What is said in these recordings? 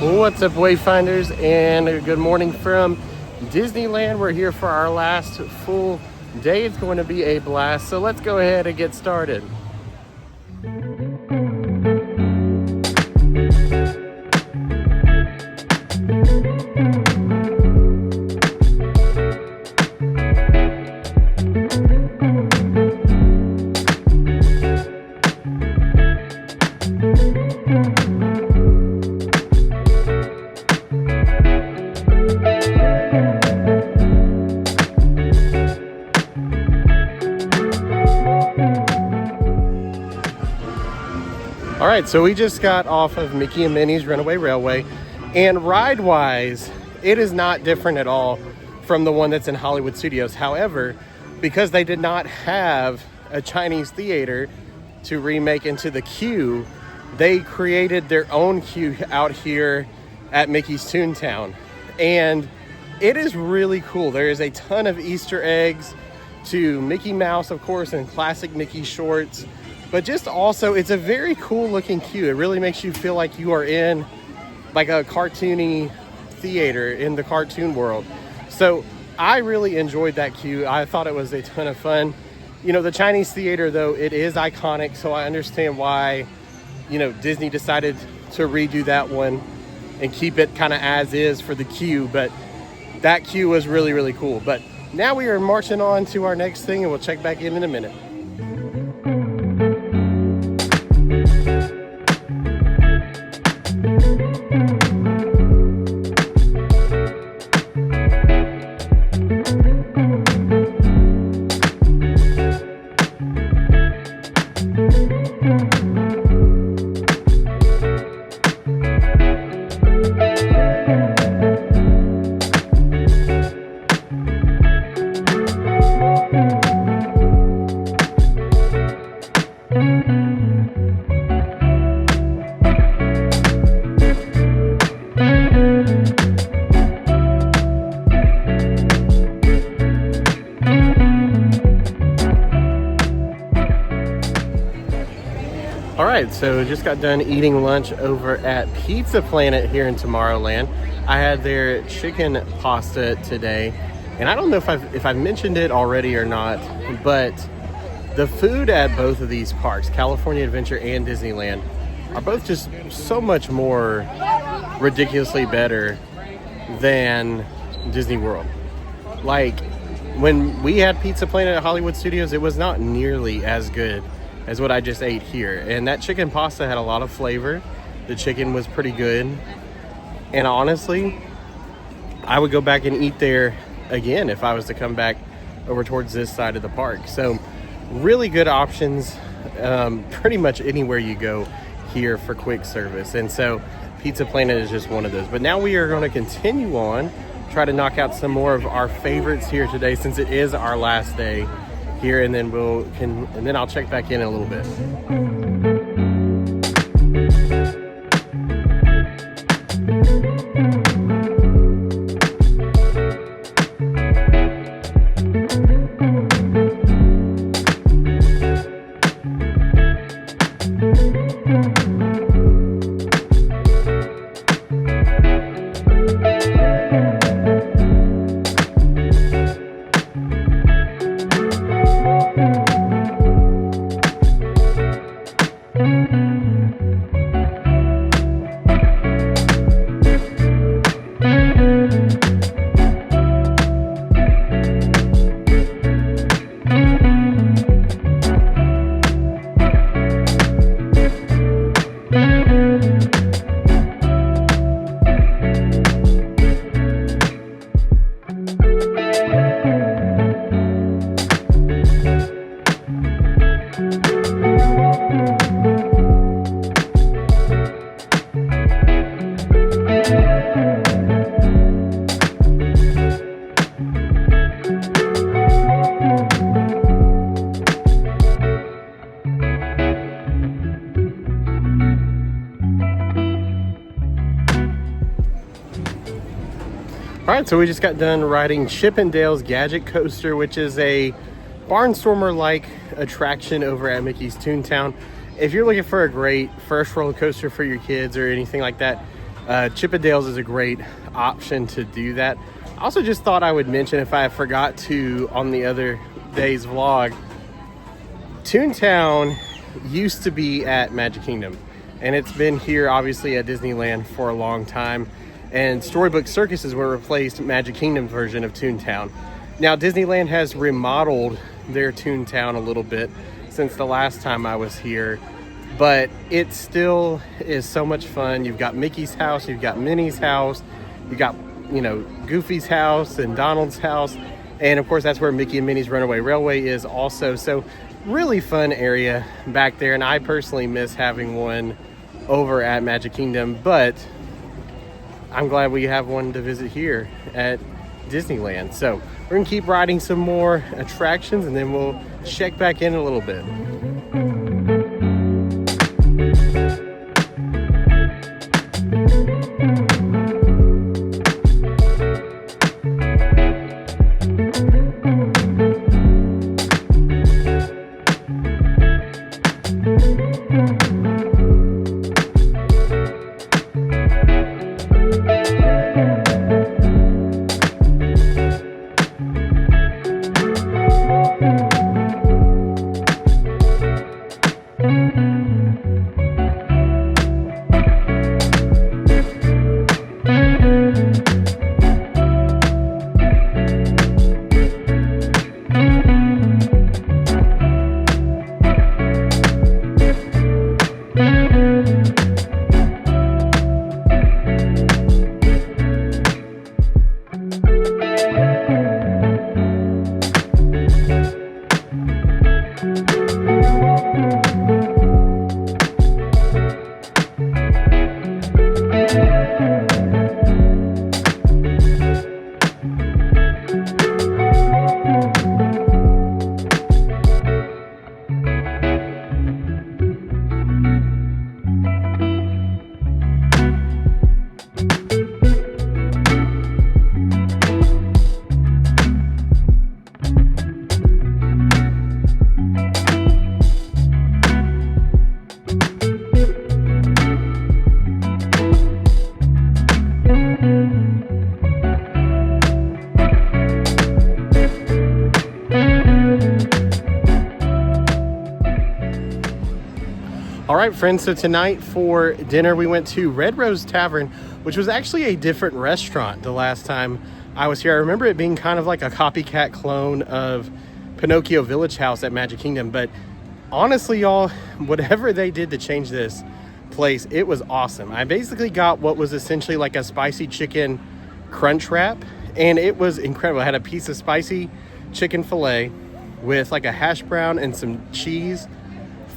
What's up, Wayfinders, and good morning from Disneyland. We're here for our last full day. It's going to be a blast, so let's go ahead and get started. All right, so we just got off of Mickey and Minnie's Runaway Railway, and ride-wise, it is not different at all from the one that's in Hollywood Studios. However, because they did not have a Chinese theater to remake into the queue, they created their own queue out here at Mickey's Toontown. And it is really cool. There is a ton of Easter eggs to Mickey Mouse, of course, and classic Mickey shorts. But just also, it's a very cool looking queue. It really makes you feel like you are in like a cartoony theater in the cartoon world. So I really enjoyed that queue. I thought it was a ton of fun. You know, the Chinese theater, though, it is iconic. So I understand why, you know, Disney decided to redo that one and keep it kind of as is for the queue. But that queue was really, really cool. But now we are marching on to our next thing, and we'll check back in a minute. Alright, so just got done eating lunch over at Pizza Planet here in Tomorrowland. I had their chicken pasta today, and I don't know if I've mentioned it already or not, but the food at both of these parks, California Adventure and Disneyland, are both just so much more ridiculously better than Disney World. Like, when we had Pizza Planet at Hollywood Studios, it was not nearly as good as what I just ate here. And that chicken pasta had a lot of flavor. The chicken was pretty good. And honestly, I would go back and eat there again if I was to come back over towards this side of the park. So really good options pretty much anywhere you go here for quick service. And so Pizza Planet is just one of those. But now we are going to continue on, try to knock out some more of our favorites here today, since it is our last day here, and then then I'll check back in a little bit. All right, so we just got done riding Chip 'n Dale's Gadget Coaster, which is a barnstormer-like attraction over at Mickey's Toontown. If you're looking for a great first roller coaster for your kids or anything like that, Chippendales is a great option to do that. I also just thought I would mention, if I forgot to on the other day's vlog, Toontown used to be at Magic Kingdom, and it's been here obviously at Disneyland for a long time, and Storybook Circus is what replaced Magic Kingdom's version of Toontown. Now Disneyland has remodeled their Toontown a little bit since the last time I was here, but it still is so much fun. You've got Mickey's house, you've got Minnie's house, you got, you know, Goofy's house and Donald's house, and of course that's where Mickey and Minnie's Runaway Railway is also. So really fun area back there, and I personally miss having one over at Magic Kingdom, but I'm glad we have one to visit here at Disneyland. So we're gonna keep riding some more attractions, and then we'll check back in a little bit. All right, friends, so tonight for dinner we went to Red Rose Tavern, which was actually a different restaurant the last time I was here. I remember it being kind of like a copycat clone of Pinocchio Village House at Magic Kingdom, but honestly, y'all, whatever they did to change this place, it was awesome. I basically got what was essentially like a spicy chicken crunch wrap, and it was incredible. I had a piece of spicy chicken fillet with like a hash brown and some cheese.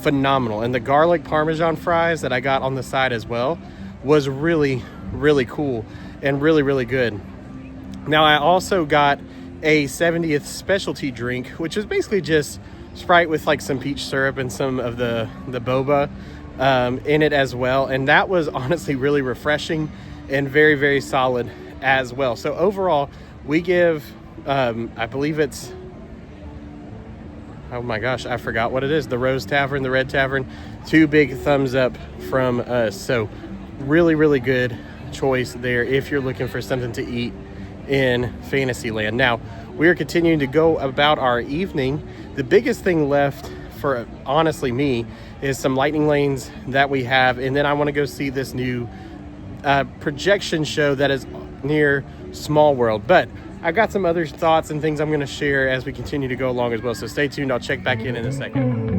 Phenomenal. And the garlic parmesan fries that I got on the side as well was really, really cool and really, really good. Now I also got a 70th specialty drink, which is basically just Sprite with like some peach syrup and some of the boba in it as well, and that was honestly really refreshing and very, very solid as well. So overall we give I believe it's, oh my gosh, I forgot what it is. The Rose Tavern, the Red Tavern, 2 big thumbs up from us. So really, really good choice there if you're looking for something to eat in Fantasyland. Now, we are continuing to go about our evening. The biggest thing left for, honestly, me, is some lightning lanes that we have. And then I want to go see this new projection show that is near Small World. But I got some other thoughts and things I'm going to share as we continue to go along as well. So stay tuned. I'll check back in a second.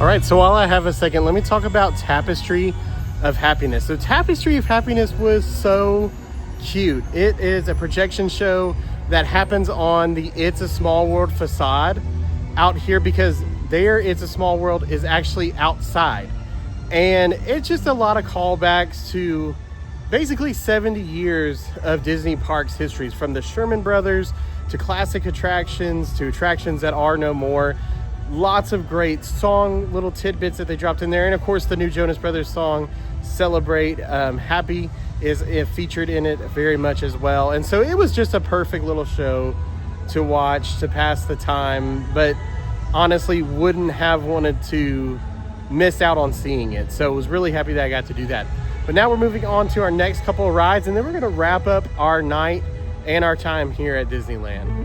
right, so while I have a second, let me talk about Tapestry of Happiness. So Tapestry of Happiness was so cute. It is a projection show that happens on the It's a Small World facade out here, because there It's a Small World is actually outside. And it's just a lot of callbacks to basically 70 years of Disney parks histories, from the Sherman Brothers to classic attractions to attractions that are no more. Lots of great song little tidbits that they dropped in there. And of course, the new Jonas Brothers song, Celebrate, Happy, is featured in it very much as well. And so it was just a perfect little show to watch, to pass the time, but honestly wouldn't have wanted to miss out on seeing it. So I was really happy that I got to do that. But now we're moving on to our next couple of rides, and then we're going to wrap up our night and our time here at Disneyland.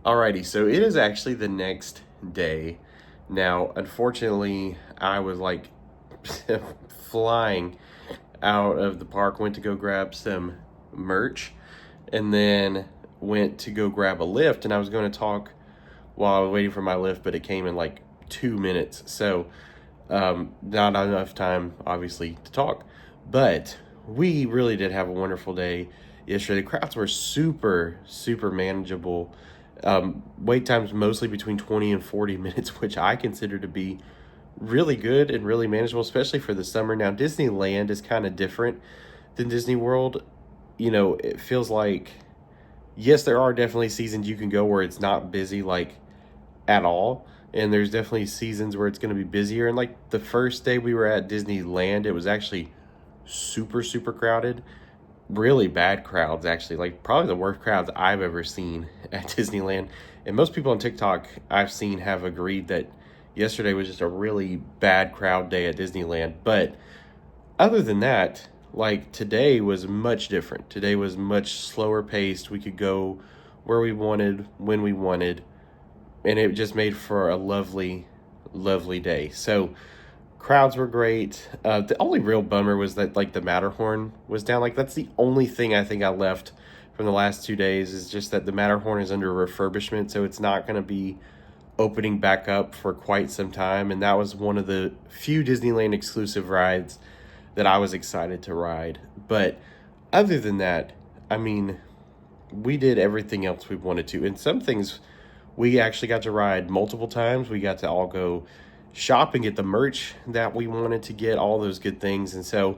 Alrighty, so it is actually the next day. Now, unfortunately, I was like flying out of the park, went to go grab some merch, and then went to go grab a lift. And I was going to talk while I was waiting for my lift, but it came in like 2 minutes. So not enough time, obviously, to talk. But we really did have a wonderful day yesterday. The crowds were super, super manageable. Wait times mostly between 20 and 40 minutes, which I consider to be really good and really manageable, especially for the summer. Now, Disneyland is kind of different than Disney World. You know, it feels like, yes, there are definitely seasons you can go where it's not busy, like, at all. And there's definitely seasons where it's going to be busier. And, like, the first day we were at Disneyland, it was actually super, super crowded. Really bad crowds, actually, like probably the worst crowds I've ever seen at Disneyland. And most people on TikTok I've seen have agreed that yesterday was just a really bad crowd day at Disneyland. But other than that, like, today was much different. Today was much slower paced. We could go where we wanted, when we wanted, and it just made for a lovely, lovely day. So crowds were great. The only real bummer was that, like, the Matterhorn was down. Like, that's the only thing I think I left from the last 2 days, is just that the Matterhorn is under refurbishment, so it's not going to be opening back up for quite some time. And that was one of the few Disneyland exclusive rides that I was excited to ride. But other than that, I mean, we did everything else we wanted to. And some things we actually got to ride multiple times. We got to all go shop and get the merch that we wanted to get, all those good things. And so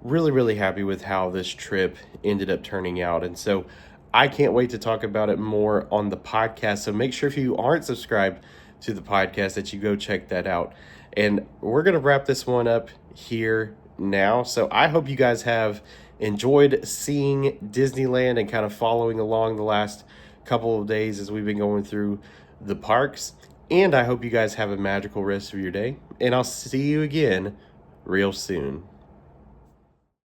really, really happy with how this trip ended up turning out. And so I can't wait to talk about it more on the podcast. So make sure, if you aren't subscribed to the podcast, that you go check that out. And we're going to wrap this one up here now. So I hope you guys have enjoyed seeing Disneyland and kind of following along the last couple of days as we've been going through the parks. And I hope you guys have a magical rest of your day. And I'll see you again real soon.